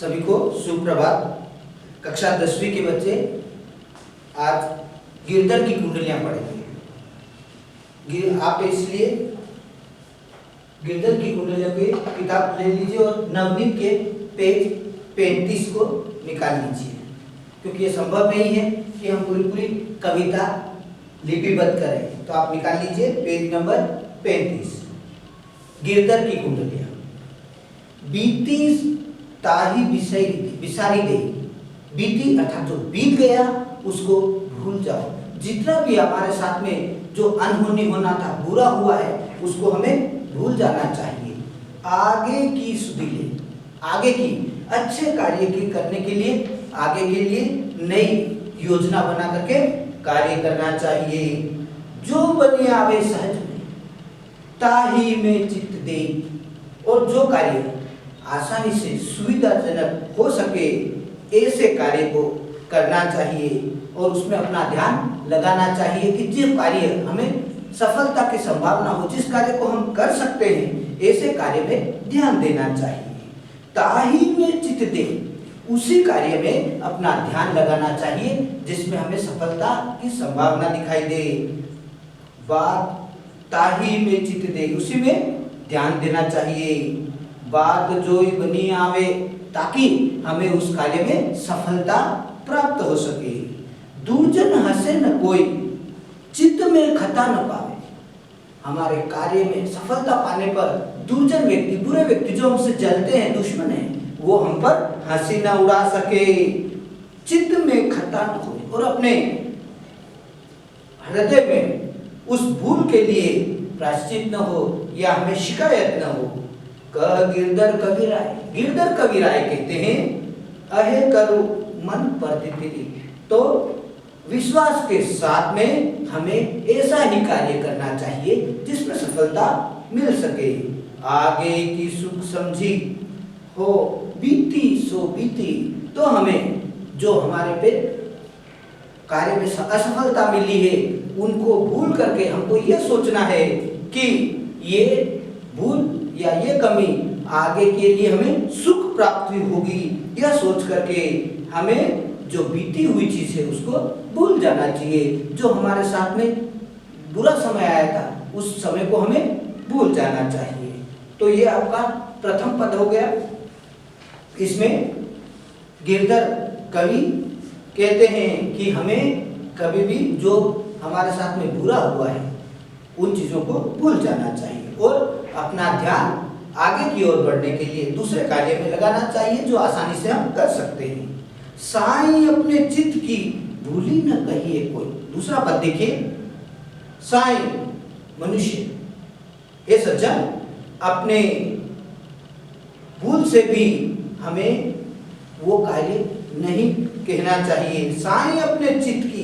सभी को सुप्रभात। कक्षा 10वीं के बच्चे आज गिरधर की कुंडलियां पढ़ेंगे। आप इसलिए गिरधर की कुंडलियों की किताब ले लीजिए और नवनीत के पेज 35 को निकाल लीजिए, क्योंकि ये संभव नहीं है कि हम पूरी कविता लिपिबद्ध करें। तो आप निकाल लीजिए पेज नंबर 35। गिरधर की कुंडलियां। बीती ताही बिसारी गई। बीती अर्थात जो बीत गया उसको भूल जाओ। जितना भी हमारे साथ में जो अनहोनी होना था, बुरा हुआ है, उसको हमें भूल जाना चाहिए। आगे की सुधीले, आगे की अच्छे कार्य की करने के लिए, आगे के लिए नई योजना बना करके कार्य करना चाहिए। जो बनी आवे सहज में, ताही में चित्त दे। और जो कार्य आसानी से सुविधाजनक हो सके ऐसे कार्य को करना चाहिए और उसमें अपना ध्यान लगाना चाहिए कि जो कार्य हमें सफलता की संभावना हो, जिस कार्य को हम कर सकते हैं, ऐसे कार्य में ध्यान देना चाहिए। ताही में चित्त दे, उसी कार्य में अपना ध्यान लगाना चाहिए जिसमें हमें सफलता की संभावना दिखाई दे। बात ताही में चित्त दे, उसी में ध्यान देना चाहिए। बात जोई बनी आवे, ताकि हमें उस कार्य में सफलता प्राप्त हो सके। दूरजन हंसे न कोई, चित्त में खता न पावे। हमारे कार्य में सफलता पाने पर दूरजन व्यक्ति, बुरे व्यक्ति जो हमसे जलते हैं, दुश्मन हैं, वो हम पर हंसी न उड़ा सके। चित्त में खता न हो, और अपने हृदय में उस भूल के लिए प्रायश्चित न हो या हमें शिकायत न हो। कह गिरधर कवि राय, गिरधर कवि राय कहते हैं, अहे करो मन प्रतिदिन। तो विश्वास के साथ में हमें ऐसा ही कार्य करना चाहिए जिसमें सफलता मिल सके। आगे की सुख समझी हो, बीती सो बीती। तो हमें जो हमारे पे कार्य में असफलता मिली है, उनको भूल करके हमको ये सोचना है कि ये भूल या ये कमी आगे के लिए हमें सुख प्राप्ति होगी। यह सोच करके हमें जो बीती हुई चीज है उसको भूल जाना चाहिए। जो हमारे साथ में बुरा समय आया था, उस समय को हमें भूल जाना चाहिए। तो ये आपका प्रथम पद हो गया। इसमें गिरधर कवि कहते हैं कि हमें कभी भी जो हमारे साथ में बुरा हुआ है उन चीजों को भूल जाना चाहिए और अपना ध्यान आगे की ओर बढ़ने के लिए दूसरे कार्य में लगाना चाहिए जो आसानी से हम कर सकते हैं। साईं अपने चित्त की भूली न कहिए कोई। दूसरा पद देखिए, साईं मनुष्य, हे सज्जन, अपने भूल से भी हमें वो कार्य नहीं कहना चाहिए। साईं अपने चित्त की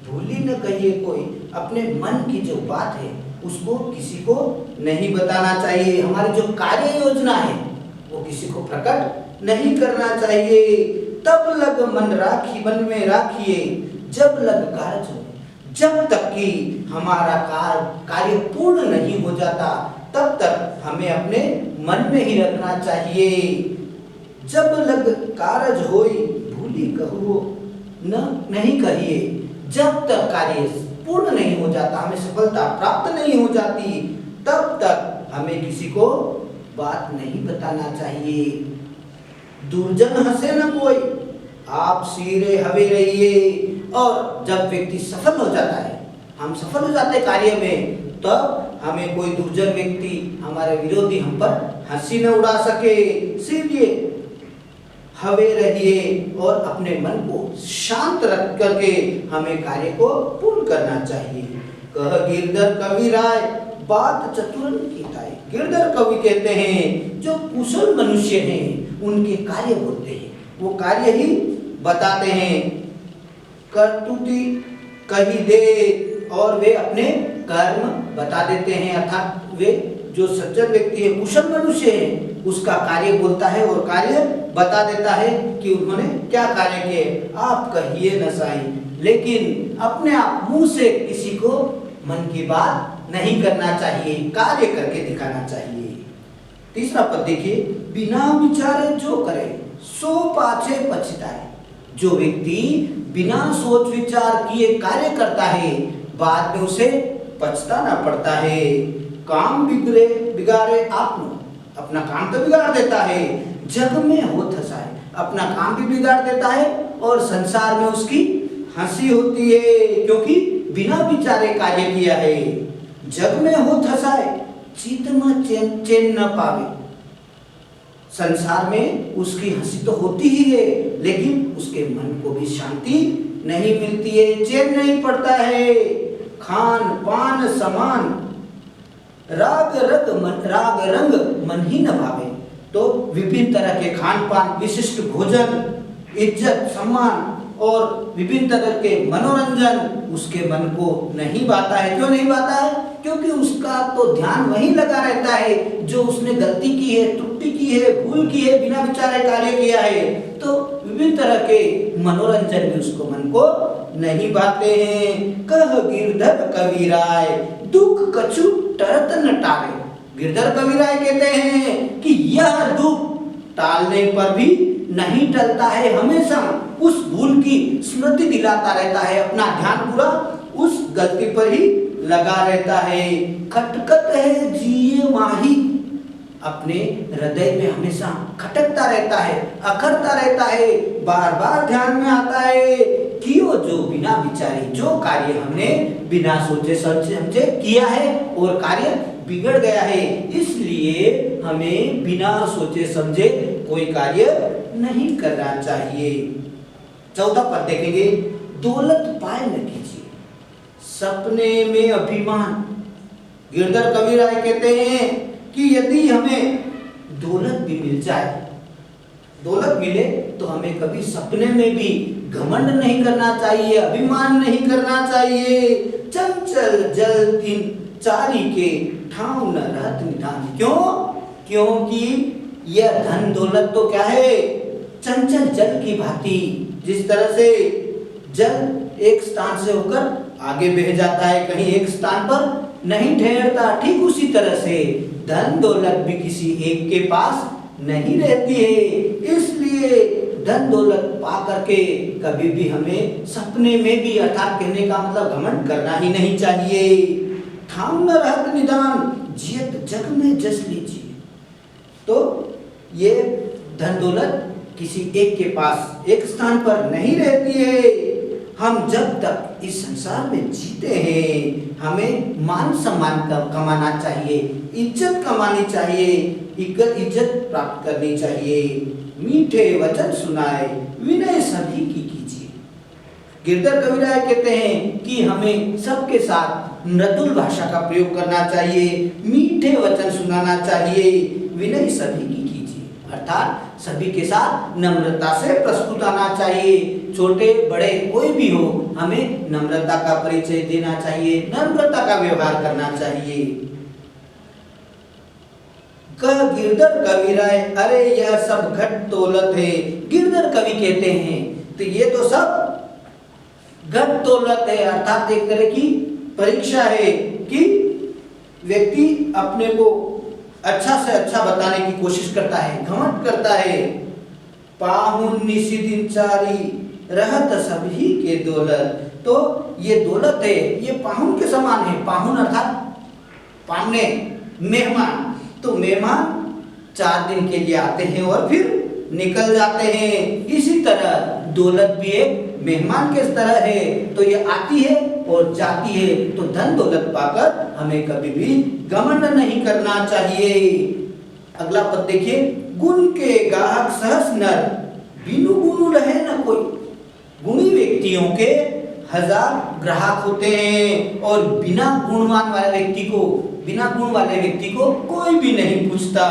भूली न कहिए कोई। अपने मन की जो बात है उसको किसी को नहीं बताना चाहिए। हमारी जो कार्य योजना है वो किसी को प्रकट नहीं करना चाहिए। तब लग मन राखी, मन में राखिए, जब लग कारज हो। जब तक कि हमारा कार्य पूर्ण नहीं हो जाता, तब तक हमें अपने मन में ही रखना चाहिए। जब लग कारज होई, भूली कहो न नहीं कहिए। जब तक कार्य पूर्ण नहीं हो जाता, हमें सफलता प्राप्त नहीं हो जाती, तब तक हमें किसी को बात नहीं बताना चाहिए। दुर्जन हंसे न कोई, आप सीरे हवे रहिए। और जब व्यक्ति सफल हो जाता है, हम सफल हो जाते हैं कार्य में, तब हमें कोई दुर्जन व्यक्ति, हमारे विरोधी हम पर हंसी न उड़ा सके। इसीलिए हवे रहिए और अपने मन को शांत रख करके हमें कार्य को पूर्ण करना चाहिए। कह गिरधर कवि राय, बात चतुरन की ताई। गिरधर कवि कहते हैं जो कुशल मनुष्य हैं उनके कार्य बोलते हैं, वो कार्य ही बताते हैं। कर्तुति कही दे, और वे अपने कर्म बता देते हैं। अर्थात वे जो सज्जन व्यक्ति है, कुशल मनुष्य है, उसका कार्य बोलता है और कार्य बता देता है कि उन्होंने क्या कार्य किए। आप कहिए न साईं, लेकिन अपने आप मुंह से किसी को मन की बात नहीं करना चाहिए, कार्य करके दिखाना चाहिए। तीसरा पद देखिए, बिना विचारे जो करे सो पाछे पछताए। जो व्यक्ति बिना सोच विचार किए कार्य करता है बाद में उसे पछताना पड़ता है। काम बिगाड़े आपनो, अपना काम तो बिगाड़ देता है, जग में होत हंसाए, अपना काम भी बिगाड़ देता है और संसार में उसकी हंसी होती है, क्योंकि बिना विचारे कार्य किया है। जग में होत हंसाए चित में चैन न पावे। संसार में उसकी हंसी तो होती ही है, लेकिन उसके मन को भी शांति नहीं मिलती है, चैन नहीं पड़ता है। खान पान समान राग रंग मन ही न भावे। तो विभिन्न तरह के खान पान, विशिष्ट भोजन, इज्जत सम्मान और विभिन्न तरह के मनोरंजन उसके मन को नहीं भाता है। क्यों नहीं भाता है? क्योंकि उसका तो ध्यान वहीं लगा रहता है जो उसने गलती की है, त्रुटि की है, भूल की है, बिना विचारे कार्य किया है। तो विभिन्न तरह के मनोरंजन भी उसको मन को नहीं भाते हैं। कह गिरधर कबीराय दुख कछु टरत न टाले। गिरधर कबीराय कहते हैं कि यह दुख टालने पर भी नहीं टलता है, हमेशा उस भूल की स्मृति दिलाता रहता है, अपना ध्यान पूरा उस गलती पर ही लगा रहता है। खटकत है जिए माही, अपने हृदय में हमेशा खटकता रहता है, अखरता रहता है, बार बार ध्यान में आता है कि वो जो बिना विचारे जो कार्य हमने बिना सोचे समझे किया है और कार्य बिगड़ गया है, इसलिए हमें बिना सोचे समझे कोई कार्य नहीं करना चाहिए। 14 पद देखेंगे। दौलत पाए न कीजिए सपने में अभिमान। गिरधर कबीराय कहते हैं कि यदि हमें दौलत भी मिल जाए, दौलत मिले तो हमें कभी सपने में भी घमंड नहीं करना चाहिए, अभिमान नहीं करना चाहिए। चंचल जल तीन चारी के ठाव न रहत निधान। क्यों? क्योंकि यह धन दौलत तो क्या है? चंचल जल की भांति। जिस तरह से जल एक स्थान से होकर आगे बह जाता है, कहीं एक स्थान पर नहीं ठहरता, ठीक उसी तरह से धन दौलत भी किसी एक के पास नहीं रहती है। इसलिए धन दौलत पा करके कभी भी हमें सपने में भी, अर्थात कहने का मतलब घमंड करना ही नहीं चाहिए। ठाम न रहत निदान जियत जग में जस लीजिए। तो ये धन दौलत किसी एक के पास एक स्थान पर नहीं रहती है। हम जब तक इस संसार में जीते हैं हमें मान सम्मान कमाना चाहिए, इज्जत कमानी चाहिए, इज्जत प्राप्त करनी चाहिए। मीठे वचन सुनाए विनय सभी की कीजिए। गिरधर कबीराय कहते हैं कि हमें सबके साथ मृदुल भाषा का प्रयोग करना चाहिए, मीठे वचन सुनाना चाहिए, विनय सभी की कीजिए, अर्थात सभी के साथ नम्रता से प्रस्तुत आना चाहिए। छोटे बड़े कोई भी हो, हमें नम्रता का परिचय देना चाहिए, नम्रता का व्यवहार करना चाहिए। कह गिरधर कबीराय अरे यह सब घट दौलत है। गिरधर कवि कहते हैं तो ये तो सब घट दौलत है, अर्थात एक तरह की परीक्षा है कि व्यक्ति अपने को अच्छा से अच्छा बताने की कोशिश करता है, घमंड करता है। पाहुन निशि दिनचारी रहत सभी के दौलत। तो ये दौलत है, ये पाहुन के समान है। पाहुन अर्थात पाहुने, मेहमान। तो मेहमान 4 दिन के लिए आते हैं और फिर निकल जाते हैं। इसी तरह दौलत भी एक मेहमान के तरह है, तो ये आती है और जाती है। तो धन दौलत पाकर हमें कभी भी घमंड नहीं करना चाहिए। अगला पद देखिए। गुण के गाहक सहस नर बिनु गुण रहे न कोई। गुणी व्यक्तियों के 1000 ग्राहक होते हैं और बिना गुणवान वाले व्यक्ति को, बिना गुण वाले व्यक्ति को कोई भी नहीं पूछता।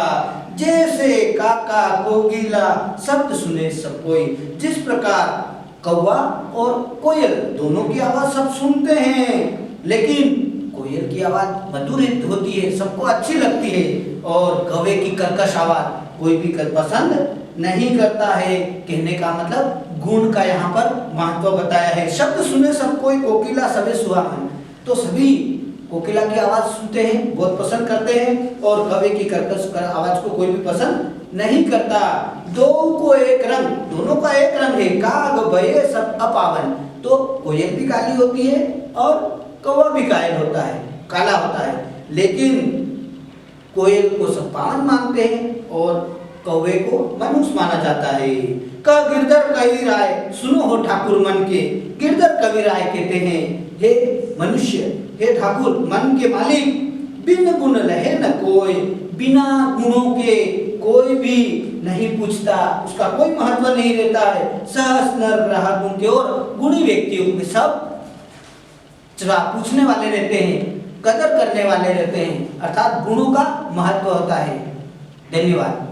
जैसे काका कोकिला शब्द सुने सब कोई। जिस प्रकार कौवा और कोयल दोनों की आवाज सब सुनते हैं, लेकिन कोयल की आवाज मधुर होती है, सबको अच्छी लगती है, और कौवे की कर्कश आवाज कोई भी पसंद नहीं करता है। कहने का मतलब गुण का यहाँ पर महत्व बताया है। शब्द सुने सब कोई कोकिला सबे सुहावन। तो सभी कोकिला की आवाज सुनते हैं, बहुत पसंद करते हैं, और कौवे की कर्कश आवाज को कोई भी पसंद नहीं करता। दो को एक रंग, दोनों का एक रंग है। काग भये सब अपावन, तो कोयल भी काली होती है और कौवा भी कायल होता है, काला होता है। लेकिन कोयल को सब पावन मानते हैं और कौवे को मनुष्य माना जाता है। कह गिरधर कही राय, सुनो हो ठाकुर मन के। गिरधर कवि राय कहते हैं, हे मनुष्य, हे ठाकुर, मन के मालिक, बिन गुण रहे न कोई। बिना गुणों के कोई भी नहीं पूछता, उसका कोई महत्व नहीं रहता है। सहस नर रहा गुण के, और गुणी व्यक्तियों के सब पूछने वाले रहते हैं, कदर करने वाले रहते हैं, अर्थात गुणों का महत्व होता है। धन्यवाद।